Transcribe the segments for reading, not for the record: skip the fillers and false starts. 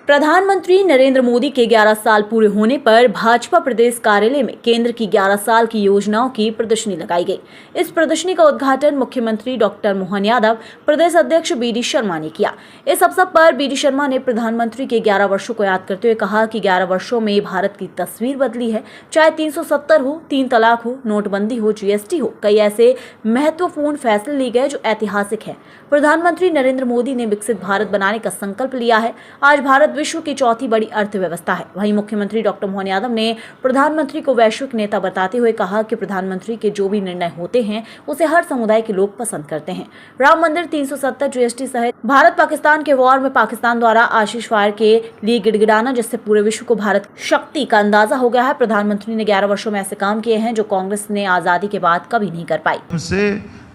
प्रधानमंत्री नरेंद्र मोदी के 11 साल पूरे होने पर भाजपा प्रदेश कार्यालय में केंद्र की 11 साल की योजनाओं की प्रदर्शनी लगाई गई। इस प्रदर्शनी का उद्घाटन मुख्यमंत्री डॉक्टर मोहन यादव, प्रदेश अध्यक्ष बीडी शर्मा ने किया। इस अवसर पर बीडी शर्मा ने प्रधानमंत्री के 11 वर्षों को याद करते हुए कहा कि 11 वर्षों में भारत की तस्वीर बदली है। चाहे 370 हो, 3 तलाक हो, नोटबंदी हो, जीएसटी हो, कई ऐसे महत्वपूर्ण फैसले लिए गए जो ऐतिहासिक है। प्रधानमंत्री नरेंद्र मोदी ने विकसित भारत बनाने का संकल्प लिया है। आज भारत विश्व की चौथी बड़ी अर्थव्यवस्था है। वहीं मुख्यमंत्री डॉक्टर मोहन यादव ने प्रधानमंत्री को वैश्विक नेता बताते हुए कहा कि प्रधानमंत्री के जो भी निर्णय होते हैं उसे हर समुदाय के लोग पसंद करते हैं। राम मंदिर, 370, जीएसटी सहित भारत पाकिस्तान के वॉर में पाकिस्तान द्वारा आशीष फायर के लिए गिड़गिड़ाना, जिससे पूरे विश्व को भारत शक्ति का अंदाजा हो गया है। प्रधानमंत्री ने 11 वर्षों में ऐसे काम किए हैं जो कांग्रेस ने आजादी के बाद कभी नहीं कर पाई।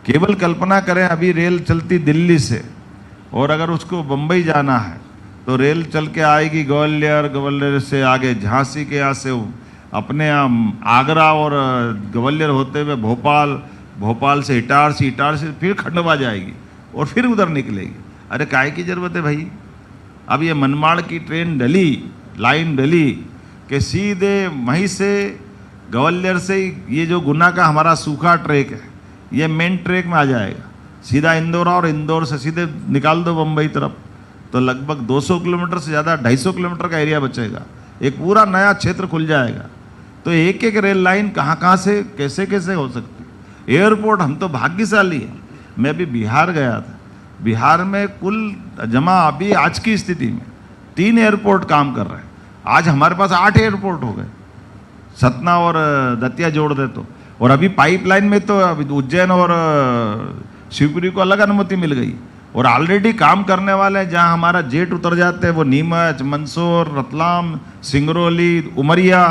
केवल कल्पना करें, अभी रेल चलती दिल्ली से और अगर उसको बम्बई जाना है तो रेल चल के आएगी ग्वालियर, ग्वालियर से आगे झांसी के यहाँ से अपने आगरा और ग्वालियर होते हुए भोपाल, भोपाल से इटारसी, इटारसी से फिर खंडवा जाएगी और फिर उधर निकलेगी। अरे काहे की ज़रूरत है भाई? अब ये मनमाड़ की ट्रेन डली, लाइन डली कि सीधे वहीं से ग्वालियर से ये जो गुना का हमारा सूखा ट्रैक है ये मेन ट्रैक में आ जाएगा, सीधा इंदौर, और इंदौर से सीधे निकाल दो बम्बई तरफ तो लगभग 200 किलोमीटर से ज़्यादा 250 किलोमीटर का एरिया बचेगा। एक पूरा नया क्षेत्र खुल जाएगा। तो एक एक रेल लाइन कहाँ कहाँ से कैसे कैसे हो सकती है। एयरपोर्ट, हम तो भाग्यशाली हैं। मैं अभी बिहार गया था, बिहार में कुल जमा अभी आज की स्थिति में 3 एयरपोर्ट काम कर रहे हैं। आज हमारे पास 8 एयरपोर्ट हो गए, सतना और दतिया जोड़ दे तो। और अभी पाइपलाइन में तो अभी उज्जैन और शिवपुरी को अलग अनुमति मिल गई और ऑलरेडी काम करने वाले हैं। जहाँ हमारा जेट उतर जाते हैं वो नीमच, मंदसौर, रतलाम, सिंगरौली, उमरिया,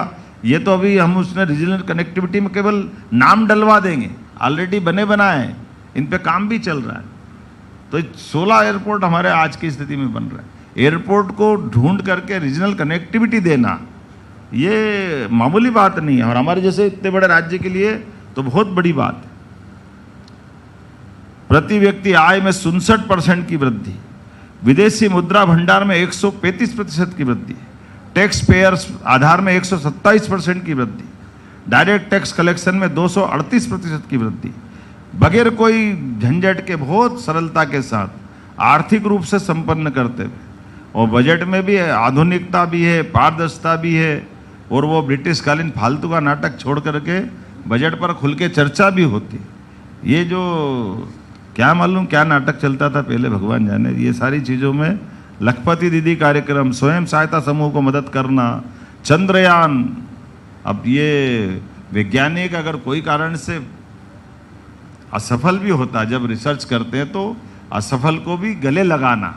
ये तो अभी हम उसने रीजनल कनेक्टिविटी में केवल नाम डलवा देंगे, ऑलरेडी बने बनाए हैं, इन पे काम भी चल रहा है। तो 16 एयरपोर्ट हमारे आज की स्थिति में बन रहे हैं। एयरपोर्ट को ढूंढ करके रीजनल कनेक्टिविटी देना ये मामूली बात नहीं है और हमारे जैसे इतने बड़े राज्य के लिए तो बहुत बड़ी बात है। प्रति व्यक्ति आय में 67% की वृद्धि, विदेशी मुद्रा भंडार में 135% की वृद्धि, टैक्स पेयर्स आधार में 127% की वृद्धि, डायरेक्ट टैक्स कलेक्शन में 238% की वृद्धि, बगैर कोई झंझट के बहुत सरलता के साथ आर्थिक रूप से संपन्न करते हुए। और बजट में भी आधुनिकता भी है, पारदर्शिता भी है और वो ब्रिटिश कालीन फालतू का नाटक छोड़ करके बजट पर खुल के चर्चा भी होती। ये जो क्या मालूम क्या नाटक चलता था पहले, भगवान जाने। ये सारी चीज़ों में लखपति दीदी कार्यक्रम, स्वयं सहायता समूह को मदद करना, चंद्रयान। अब ये वैज्ञानिक अगर कोई कारण से असफल भी होता, जब रिसर्च करते हैं तो असफल को भी गले लगाना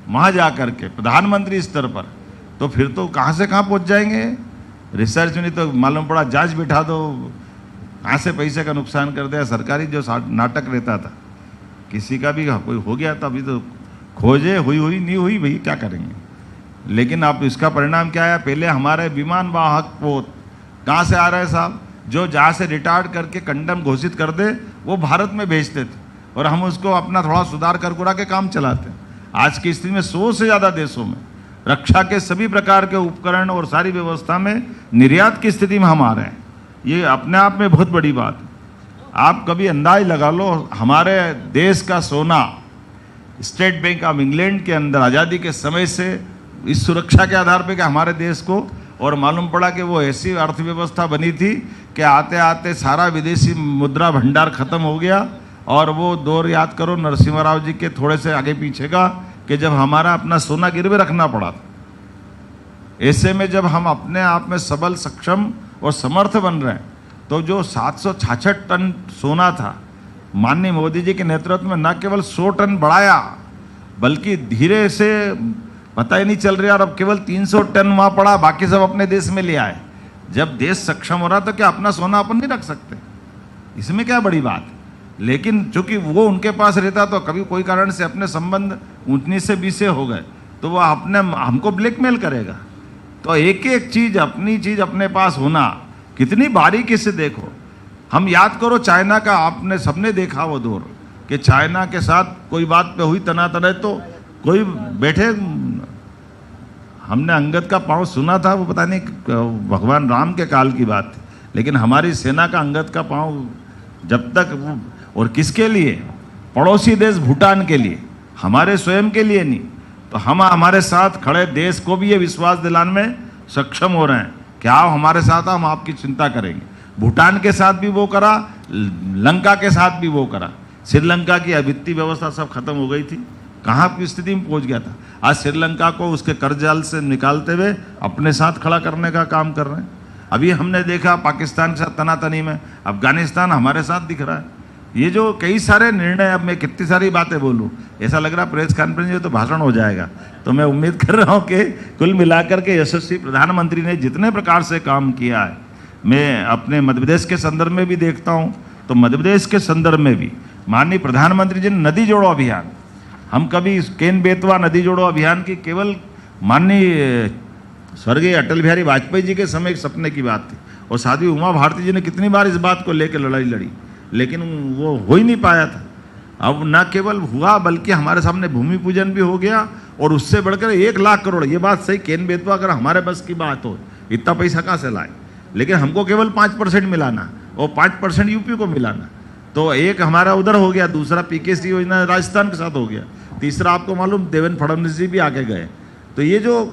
वहाँ जा कर के प्रधानमंत्री स्तर पर, तो फिर तो कहाँ से कहाँ पहुँच जाएंगे। रिसर्च नहीं तो मालूम पड़ा जज बिठा दो, कहाँ से पैसे का नुकसान कर दिया। सरकारी जो नाटक रहता था, किसी का भी कोई हो गया था, अभी तो खोजे हुई नहीं हुई, भाई क्या करेंगे। लेकिन अब इसका परिणाम क्या है? पहले हमारे विमान वाहक पोत कहाँ से आ रहे हैं साहब, जो जहाँ से रिटायर्ड करके कंडम घोषित कर दे वो भारत में भेजते थे और हम उसको अपना थोड़ा सुधार कर कुरा के काम चलाते हैं। आज की स्थिति में 100 से ज़्यादा देशों में रक्षा के सभी प्रकार के उपकरण और सारी व्यवस्था में निर्यात की स्थिति में हम आ रहे हैं। ये अपने आप में बहुत बड़ी बात है। आप कभी अंदाज लगा लो, हमारे देश का सोना स्टेट बैंक ऑफ इंग्लैंड के अंदर आज़ादी के समय से इस सुरक्षा के आधार पे कि हमारे देश को, और मालूम पड़ा कि वो ऐसी अर्थव्यवस्था बनी थी कि आते आते सारा विदेशी मुद्रा भंडार खत्म हो गया। और वो दौर याद करो नरसिम्हा राव जी के थोड़े से आगे पीछे का, कि जब हमारा अपना सोना गिरवे रखना पड़ा था। ऐसे में जब हम अपने आप में सबल, सक्षम और समर्थ बन रहे हैं, तो जो 766 टन सोना था, माननीय मोदी जी के नेतृत्व में न केवल 100 टन बढ़ाया, बल्कि धीरे से पता ही नहीं चल रहा, और अब केवल 300 टन वहाँ पड़ा, बाकी सब अपने देश में ले आए। जब देश सक्षम हो रहा तो क्या अपना सोना अपन नहीं रख सकते? इसमें क्या बड़ी बात? लेकिन चूंकि वो उनके पास रहता तो कभी कोई कारण से अपने संबंध ऊंचनी से बीसे हो गए तो वो अपने हमको ब्लैकमेल करेगा। तो एक एक चीज़, अपनी चीज़ अपने पास होना कितनी बारीकी से देखो। हम याद करो चाइना का, आपने सबने देखा वो दौर कि चाइना के साथ कोई बात पे हुई तनातन है तो कोई बैठे हमने अंगद का पाँव सुना था, वो पता नहीं भगवान राम के काल की बात थी, लेकिन हमारी सेना का अंगद का पाँव जब तक वो, और किसके लिए? पड़ोसी देश भूटान के लिए, हमारे स्वयं के लिए नहीं। तो हम हमारे साथ खड़े देश को भी ये विश्वास दिलाने में सक्षम हो रहे हैं कि आप हमारे साथ, हम आपकी चिंता करेंगे। भूटान के साथ भी वो करा, लंका के साथ भी वो करा। श्रीलंका की वित्तीय व्यवस्था सब खत्म हो गई थी, कहाँ की स्थिति में पहुंच गया था। आज श्रीलंका को उसके कर्जाल से निकालते हुए अपने साथ खड़ा करने का काम कर रहे हैं। अभी हमने देखा पाकिस्तान के साथ तनातनी में, अफगानिस्तान हमारे साथ दिख रहा है। ये जो कई सारे निर्णय, अब मैं कितनी सारी बातें बोलूं, ऐसा लग रहा प्रेस कॉन्फ्रेंस में तो भाषण हो जाएगा। तो मैं उम्मीद कर रहा हूं कि कुल मिलाकर के यशस्वी प्रधानमंत्री ने जितने प्रकार से काम किया है, मैं अपने मध्य प्रदेश के संदर्भ में भी देखता हूं, तो मध्य प्रदेश के संदर्भ में भी माननीय प्रधानमंत्री जी ने नदी जोड़ो अभियान, हम कभी केन बेतवा नदी जोड़ो अभियान की केवल माननीय स्वर्गीय अटल बिहारी वाजपेयी जी के समय एक सपने की बात थी, और साध्वी उमा भारती जी ने कितनी बार इस बात को लेकर लड़ाई लड़ी, लेकिन वो हो ही नहीं पाया था। अब न केवल हुआ बल्कि हमारे सामने भूमि पूजन भी हो गया, और उससे बढ़कर 1 लाख करोड़, ये बात सही, केन बेतवा अगर हमारे बस की बात हो, इतना पैसा कहाँ से लाए, लेकिन हमको केवल 5% मिलाना और 5% यूपी को मिलाना। तो एक हमारा उधर हो गया, दूसरा पीकेसी योजना राजस्थान के साथ हो गया, तीसरा आपको मालूम देवेंद्र फडणवीस जी भी आके गए। तो ये जो